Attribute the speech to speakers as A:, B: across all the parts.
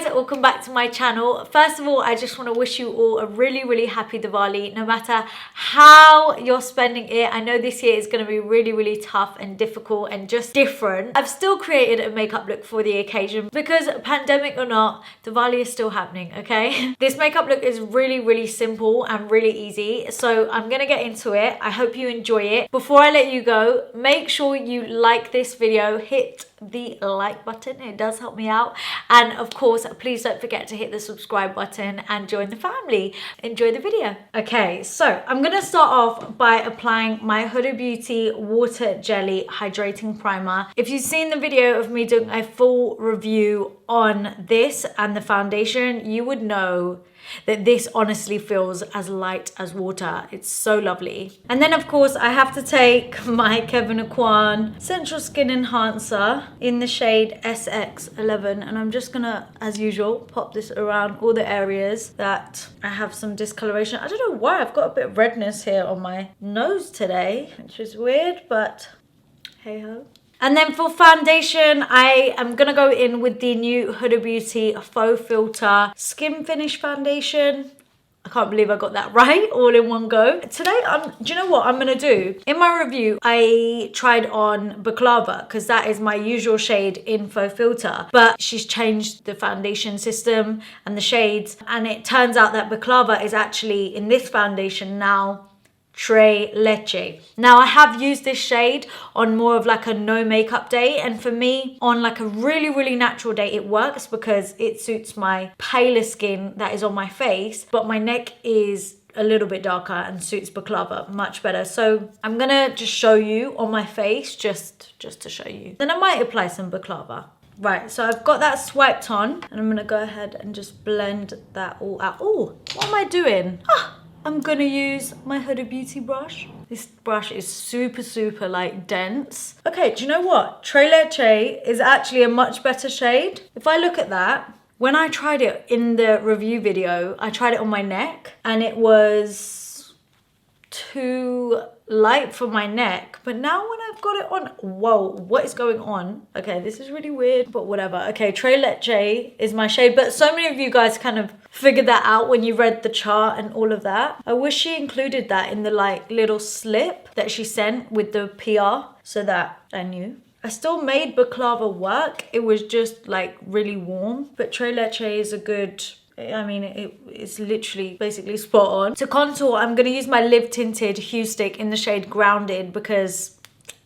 A: guys, welcome back to my channel. First of all, I just want to wish you all a really happy Diwali, no matter how you're spending it. I know this year is going to be really tough and difficult and just different. I've still created a makeup look for the occasion because pandemic or not, Diwali is still happening, okay? This makeup look is really simple and really easy, so I'm going to get into it. I hope you enjoy it. Before I let you go, make sure you like this video, hit the like button, it does help me out, and of course please don't forget to hit the subscribe button and join the family. Enjoy the video. Okay, so I'm gonna start off by applying my Huda Beauty Water Jelly Hydrating Primer. If you've seen the video of me doing a full review on this and the foundation, you would know that this honestly feels as light as water. It's so lovely. And then of course I have to take my Kevyn Aucoin Central Skin Enhancer in the shade SX11, and I'm just gonna, as usual, pop this around all the areas that I have some discoloration. I don't know why I've got a bit of redness here on my nose today, which is weird, but hey ho. And then for foundation, I am going to go in with the new Huda Beauty Faux Filter Skin Finish Foundation. I can't believe I got that right all in one go. Today, do you know what I'm going to do? In my review, I tried on Baklava because that is my usual shade in Faux Filter. But she's changed the foundation system and the shades. And it turns out that Baklava is actually in this foundation now Leche. Now I have used this shade on more of like a no makeup day, and for me on like a really natural day it works because it suits my paler skin that is on my face, but my neck is a little bit darker and suits Baklava much better. So I'm gonna just show you on my face just to show you. Then I might apply some Baklava. Right, so I've got that swiped on and I'm gonna go ahead and just blend that all out. Oh, what am I doing? I'm gonna use my Huda Beauty brush. This brush is super like dense. Okay, do you know what? Leche is actually a much better shade. If I look at that, when I tried it in the review video, I tried it on my neck and it was too light for my neck, but now when I've got it on, whoa, what is going on? Okay, this is really weird, but whatever. Okay, Leche is my shade, but so many of you guys kind of figured that out when you read the chart and all of that. I wish she included that in the like little slip that she sent with the PR so that I knew. I still made Baklava work. It was just like really warm, but Leche is a good, I mean, it's literally basically spot on. To contour, I'm going to use my Live Tinted Hue Stick in the shade Grounded because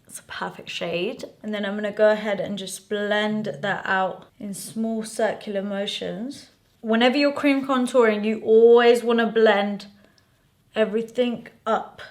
A: it's a perfect shade. And then I'm going to go ahead and just blend that out in small circular motions. Whenever you're cream contouring, you always want to blend everything up.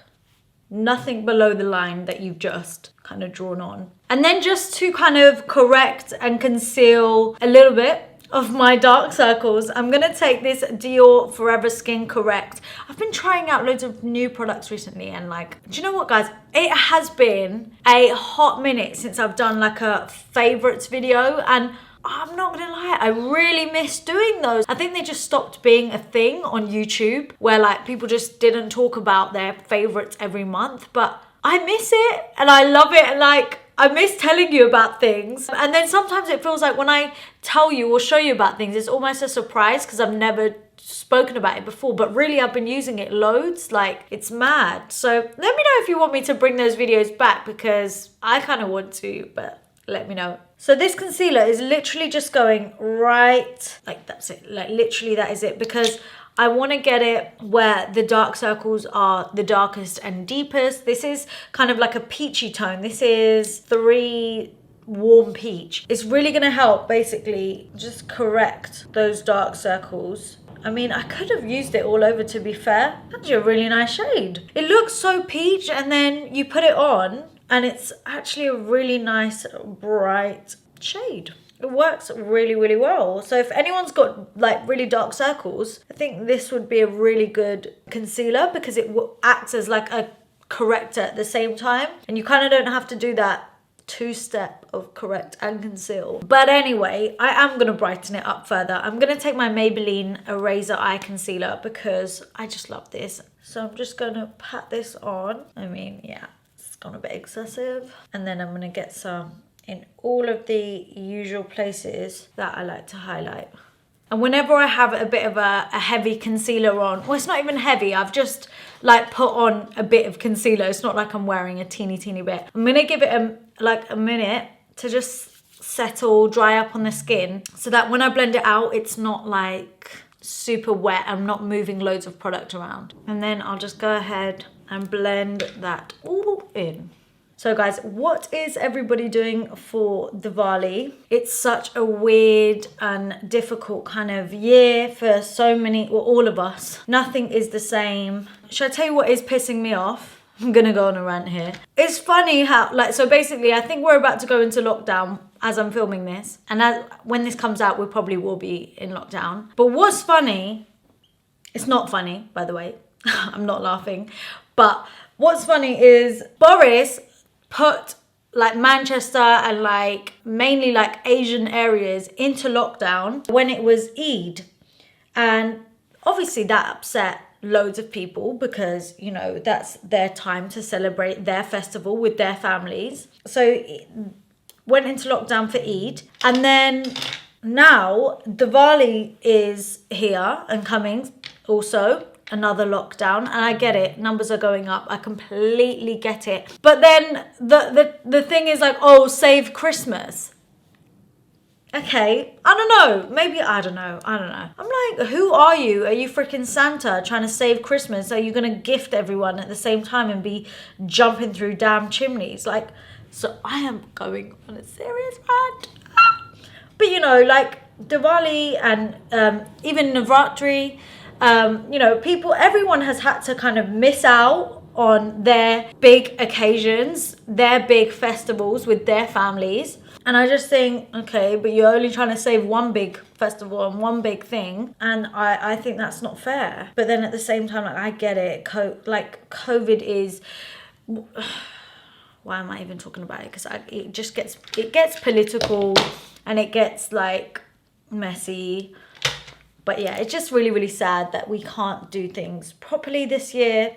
A: Nothing below the line that you've just kind of drawn on. And then just to kind of correct and conceal a little bit of my dark circles, I'm gonna take this Dior Forever Skin Correct. I've been trying out loads of new products recently and like, do you know what guys? It has been a hot minute since I've done like a favorites video, and I'm not gonna lie, I really miss doing those. I think they just stopped being a thing on YouTube where like people just didn't talk about their favorites every month, but I miss it and I love it, and like I miss telling you about things. And then sometimes it feels like when I tell you or show you about things, it's almost a surprise because I've never spoken about it before, but really I've been using it loads, like it's mad. So let me know if you want me to bring those videos back because I kind of want to, but let me know. So this concealer is literally just going right, like that's it, like literally that is it, because I want to get it where the dark circles are the darkest and deepest. This is kind of like a peachy tone. This is 3 warm peach. It's really going to help basically just correct those dark circles. I mean, I could have used it all over, to be fair. Actually a really nice shade. It looks so peach and then you put it on and it's actually a really nice bright shade. It works really well. So if anyone's got like really dark circles, I think this would be a really good concealer because it acts as like a corrector at the same time, and you kind of don't have to do that 2-step of correct and conceal. But anyway, I am going to brighten it up further. I'm going to take my Maybelline Eraser Eye Concealer because I just love this. So I'm just going to pat this on. I mean, yeah, it's gone a bit excessive. And then I'm going to get some in all of the usual places that I like to highlight. And whenever I have a bit of a heavy concealer on, well, it's not even heavy, I've just like put on a bit of concealer. It's not like I'm wearing a teeny bit. I'm gonna give it like a minute to just settle, dry up on the skin, so that when I blend it out, it's not like super wet. I'm not moving loads of product around. And then I'll just go ahead and blend that all in. So guys, what is everybody doing for Diwali? It's such a weird and difficult kind of year for so many, or all of us. Nothing is the same. Should I tell you what is pissing me off? I'm gonna go on a rant here. It's funny how, like, so basically I think we're about to go into lockdown as I'm filming this. And when this comes out, we probably will be in lockdown. But what's funny, it's not funny, by the way. I'm not laughing. But what's funny is Boris put like Manchester and like mainly like Asian areas into lockdown when it was Eid. And obviously that upset loads of people because, you know, that's their time to celebrate their festival with their families. So it went into lockdown for Eid. And then now Diwali is here and coming also. Another lockdown, and I get it, numbers are going up, I completely get it. But then the thing is like, oh, save Christmas. Okay, I don't know, maybe, I don't know. I'm like, who are you? Are you freaking Santa trying to save Christmas? Are you gonna gift everyone at the same time and be jumping through damn chimneys? Like, so I am going on a serious rant. But you know, like Diwali and even Navratri, you know, everyone has had to kind of miss out on their big occasions, their big festivals with their families. And I just think, okay, but you're only trying to save one big festival and one big thing. And I think that's not fair. But then at the same time, like, I get it. COVID is... Why am I even talking about it? Because it gets political and it gets like messy. But yeah, it's just really sad that we can't do things properly this year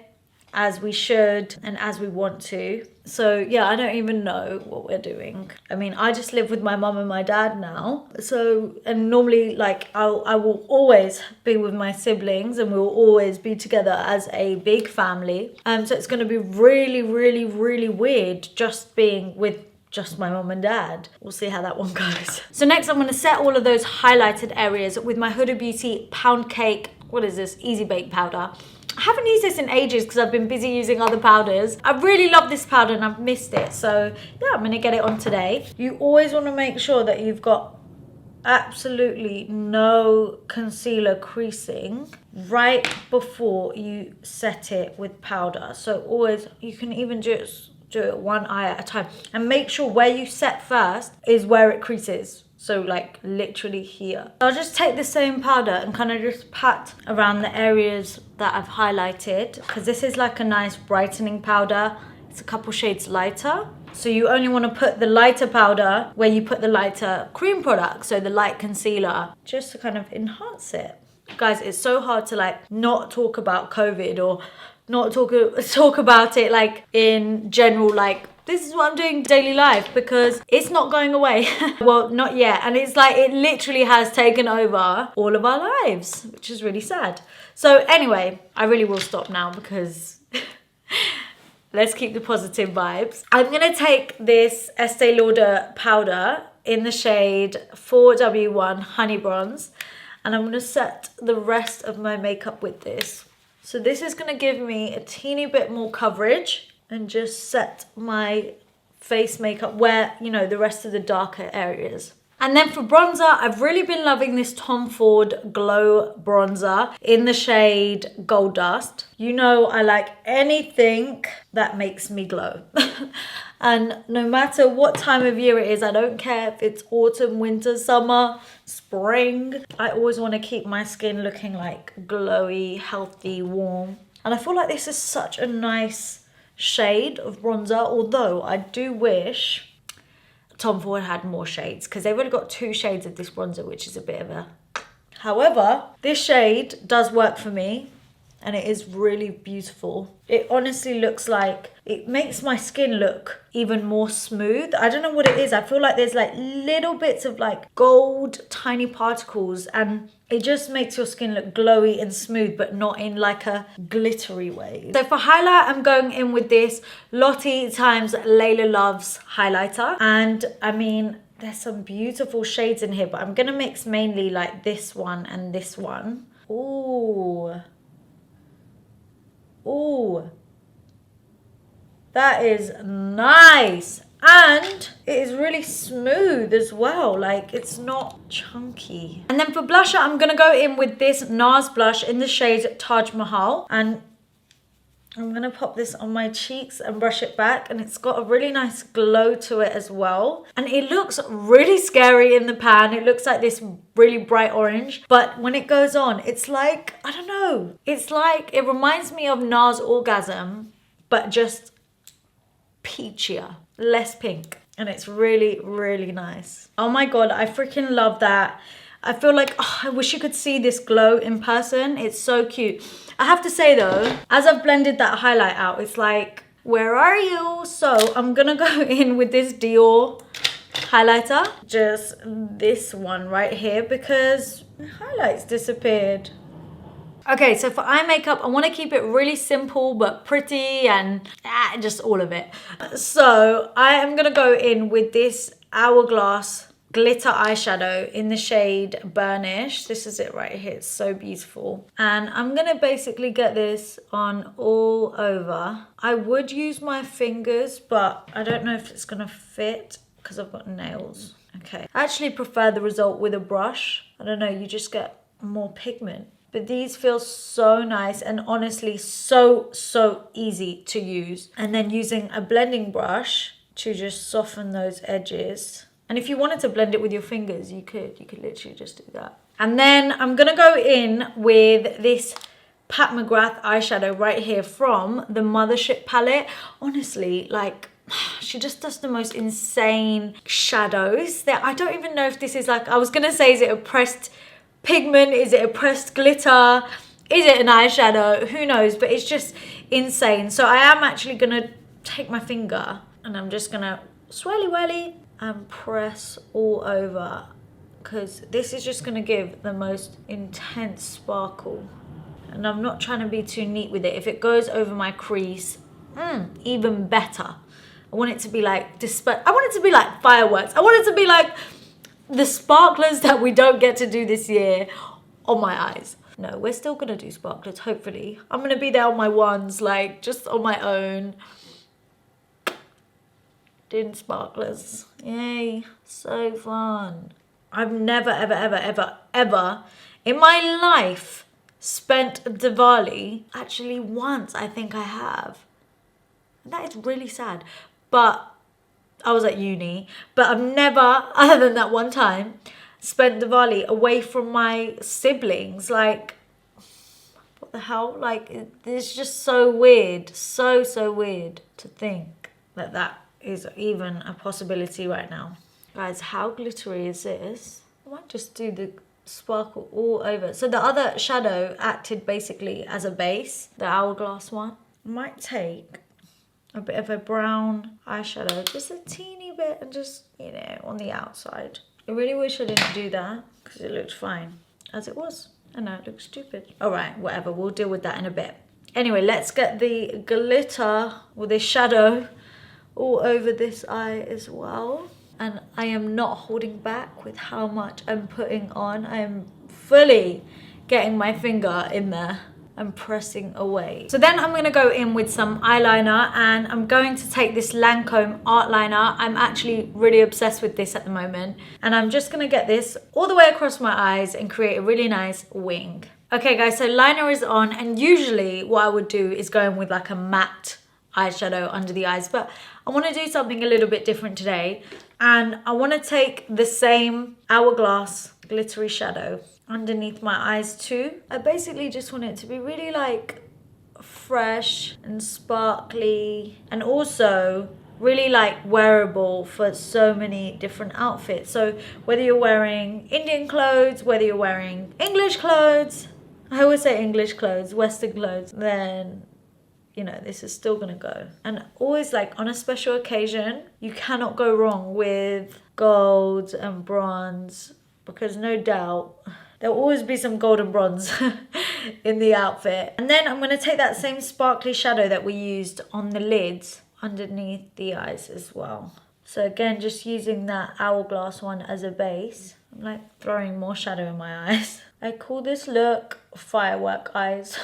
A: as we should and as we want to. So yeah, I don't even know what we're doing. I mean, I just live with my mum and my dad now. So, and normally like I will always be with my siblings and we'll always be together as a big family. So it's going to be really weird just being with just my mum and dad. We'll see how that one goes. So next I'm going to set all of those highlighted areas with my Huda Beauty Pound Cake, what is this, Easy Bake powder. I haven't used this in ages because I've been busy using other powders. I really love this powder and I've missed it. So yeah, I'm going to get it on today. You always want to make sure that you've got absolutely no concealer creasing right before you set it with powder. So always, you can even just do it one eye at a time and make sure where you set first is where it creases. So like literally here. I'll just take the same powder and kind of just pat around the areas that I've highlighted, because this is like a nice brightening powder. It's a couple shades lighter. So you only want to put the lighter powder where you put the lighter cream product, so the light concealer, just to kind of enhance it. Guys, it's so hard to like not talk about COVID or not talk about it like in general, like this is what I'm doing daily life, because it's not going away. Well, not yet. And it's like it literally has taken over all of our lives, which is really sad. So anyway, I really will stop now because let's keep the positive vibes. I'm gonna take this Estee Lauder powder in the shade 4W1 Honeybronze, and I'm gonna set the rest of my makeup with this. So this is gonna give me a teeny bit more coverage and just set my face makeup where, you know, the rest of the darker areas. And then for bronzer, I've really been loving this Tom Ford Glow bronzer in the shade Gold Dust. You know, I like anything that makes me glow. And no matter what time of year it is, I don't care if it's autumn, winter, summer, spring, I always want to keep my skin looking like glowy, healthy, warm. And I feel like this is such a nice shade of bronzer, although I do wish Tom Ford had more shades, because they've only got 2 shades of this bronzer, which is a bit of a... However, this shade does work for me. and it is really beautiful. It honestly looks like, it makes my skin look even more smooth. I don't know what it is. I feel like there's like little bits of like gold tiny particles, and it just makes your skin look glowy and smooth, but not in like a glittery way. So for highlight, I'm going in with this Lottie times Leila Loves highlighter. And I mean, there's some beautiful shades in here, but I'm gonna mix mainly like this one and this one. Ooh. Ooh. That is nice. And it is really smooth as well. Like, it's not chunky. And then for blusher, I'm gonna go in with this Nars blush in the shade Taj Mahal. And I'm gonna pop this on my cheeks and brush it back, and it's got a really nice glow to it as well. And it looks really scary in the pan. It looks like this really bright orange, but when it goes on, it's like, I don't know. It's like, it reminds me of Nars Orgasm, but just peachier, less pink. And it's really, really nice. Oh my God, I freaking love that. I feel like, oh, I wish you could see this glow in person. It's so cute. I have to say though, as I've blended that highlight out, it's like, where are you? So I'm gonna go in with this Dior highlighter. Just this one right here, because the highlights disappeared. Okay, so for eye makeup, I want to keep it really simple but pretty, and just all of it. So I am going to go in with this Hourglass glitter eyeshadow in the shade Burnish. This is it right here. It's so beautiful. And I'm going to basically get this on all over. I would use my fingers, but I don't know if it's going to fit because I've got nails. Okay. I actually prefer the result with a brush. I don't know, you just get more pigment. But these feel so nice, and honestly so easy to use. And then using a blending brush to just soften those edges. And if you wanted to blend it with your fingers, you could literally just do that. And then I'm gonna go in with this Pat McGrath eyeshadow right here from the Mothership palette. Honestly, like, she just does the most insane shadows. That I don't even know if this is like, I was gonna say, is it a pressed pigment? Is it a pressed glitter? Is it an eyeshadow? Who knows? But it's just insane. So I am actually gonna take my finger and I'm just gonna swirly whirly and press all over, because this is just gonna give the most intense sparkle. And I'm not trying to be too neat with it. If it goes over my crease, even better. I want it to be like I want it to be like fireworks. I want it to be like the sparklers that we don't get to do this year on my eyes. No, we're still gonna do sparklers, hopefully. I'm gonna be there on my ones, like just on my own. Doing sparklers. Yay, so fun. I've never, ever in my life spent Diwali. Actually once, I think I have. That is really sad. But I was at uni, but I've never, other than that one time, spent Diwali away from my siblings. Like, what the hell? Like, it's just so weird. So weird to think that that is even a possibility right now. Guys, how glittery is this? I might just do the sparkle all over. So the other shadow acted basically as a base, the Hourglass one. I might take a bit of a brown eyeshadow, just a teeny bit, and just, you know, on the outside. I really wish I didn't do that, because it looked fine as it was, and now it looks stupid. All right, whatever, we'll deal with that in a bit. Anyway, let's get the glitter or the shadow all over this eye as well. And I am not holding back with how much I'm putting on. I am fully getting my finger in there and pressing away. So then I'm gonna go in with some eyeliner, and I'm going to take this Lancome art liner. I'm actually really obsessed with this at the moment. And I'm just gonna get this all the way across my eyes and create a really nice wing. Okay guys, so liner is on, and usually what I would do is go in with like a matte eyeshadow under the eyes, but I wanna do something a little bit different today. And I wanna take the same Hourglass glittery shadow underneath my eyes too. I basically just want it to be really like fresh and sparkly, and also really like wearable for so many different outfits. So whether you're wearing Indian clothes, whether you're wearing English clothes, I always say English clothes, Western clothes, then you know, this is still gonna go. And always, like, on a special occasion, you cannot go wrong with gold and bronze, because no doubt there'll always be some gold and bronze in the outfit. And then I'm gonna take that same sparkly shadow that we used on the lids underneath the eyes as well. So again, just using that Hourglass one as a base. I'm like throwing more shadow in my eyes. I call this look firework eyes.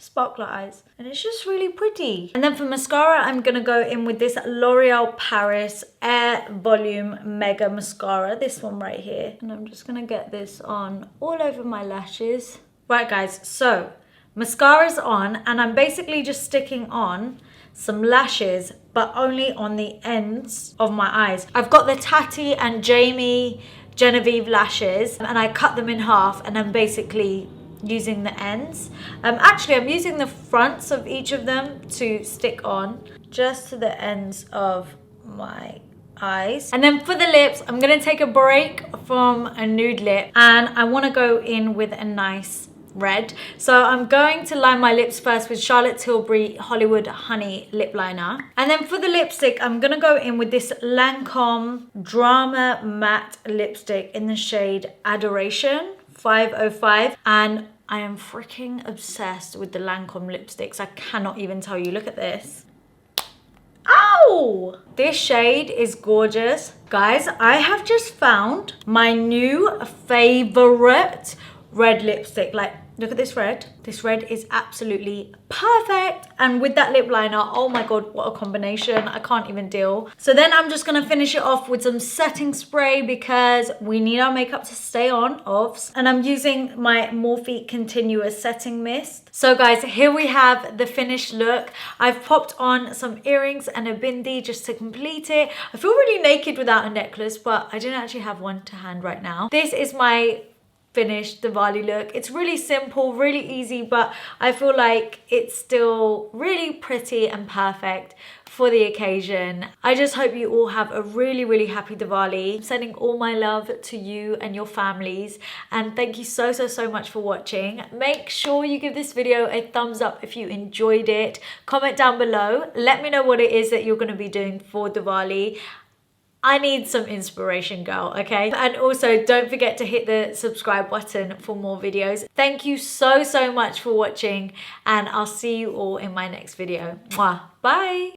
A: Sparkler eyes, and it's just really pretty. And then for mascara, I'm gonna go in with this L'Oreal Paris Air Volume Mega Mascara, this one right here, and I'm just gonna get this on all over my lashes. Right guys, so mascara's on, and I'm basically just sticking on some lashes, but only on the ends of my eyes. I've got the Tati and Jamie Genevieve lashes, and I cut them in half, and I'm basically using the ends. Actually, I'm using the fronts of each of them to stick on just to the ends of my eyes. And then for the lips, I'm gonna take a break from a nude lip, and I want to go in with a nice red. So I'm going to line my lips first with Charlotte Tilbury Hollywood Honey lip liner. And then for the lipstick, I'm gonna go in with this Lancome Drama Matte lipstick in the shade Adoration 505, and I am freaking obsessed with the Lancome lipsticks. I cannot even tell you. Look at this. Ow! This shade is gorgeous. Guys, I have just found my new favorite red lipstick. Like, look at this red. This red is absolutely perfect. And with that lip liner, oh my God, what a combination. I can't even deal. So then I'm just gonna finish it off with some setting spray, because we need our makeup to stay on, obvs. And I'm using my Morphe Continuous Setting Mist. So guys, here we have the finished look. I've popped on some earrings and a bindi just to complete it. I feel really naked without a necklace, but I didn't actually have one to hand right now. This is my finished Diwali look. It's really simple, really easy, but I feel like it's still really pretty and perfect for the occasion. I just hope you all have a really, really happy Diwali. I'm sending all my love to you and your families, and thank you so much for watching. Make sure you give this video a thumbs up if you enjoyed it. Comment down below. Let me know what it is that you're going to be doing for Diwali. I need some inspiration, girl, okay? And also, don't forget to hit the subscribe button for more videos. Thank you so much for watching, and I'll see you all in my next video. Mwah. Bye!